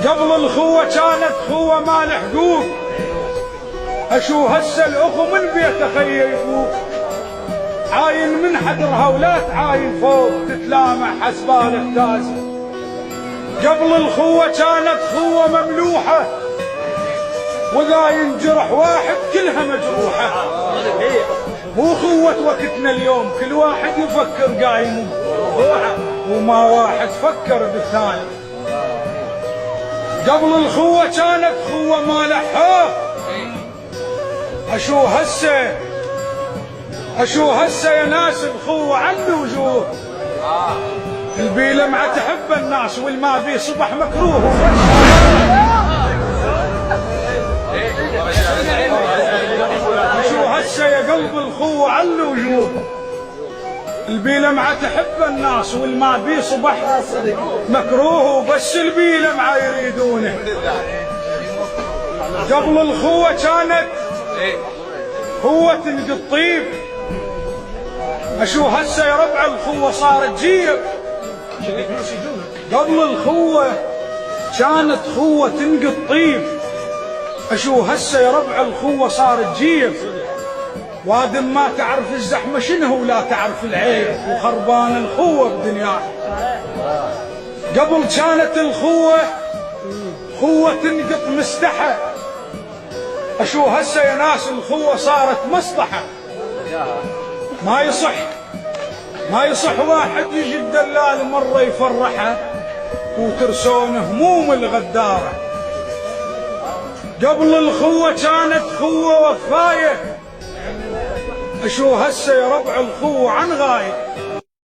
قبل الخوة كانت خوة مال حقوق، اشو هسه الاخو من بيته خيه يفوق، عاين من حدرها ولا تعاين فوق، تتلامع حسبالك تازه. قبل الخوة كانت خوة مملوحة، واذا ينجرح واحد كلها مجروحة. مو خوة وقتنا اليوم كل واحد يفكر قايم وما واحد فكر بالثاني. قبل الخوة كانت خوة مال حب، اشو هسه يا ناس الخوة عن وجوه. البي لمعة تحب الناس والما بي صبح مكروه. اشو هسه يا قلب الخوة عن وجوه. البي لمعة تحب الناس والما بي صبح مكروه، بس البي لمعة يريدونه. قبل الخوة كانت خوة تنقي الطيب، اشو هسه يا ربع الخوة صارت جيب. قبل الخوة كانت خوة تنقي الطيب، اشو هسه يا ربع الخوة صارت جيب. وادم ما تعرف الزحمة شنو ولا تعرف العيب، وخربان الخوة بدنياك. قبل كانت الخوة خوة تنقط مستحى، اشو هسه يا ناس الخوة صارت مصلحة. ما يصح واحد يجي الدلال مرة يفرحه وترسون هموم الغدارة. قبل الخوة كانت خوة وفاية، اشو هسه يا ربع الخوة عن غاية.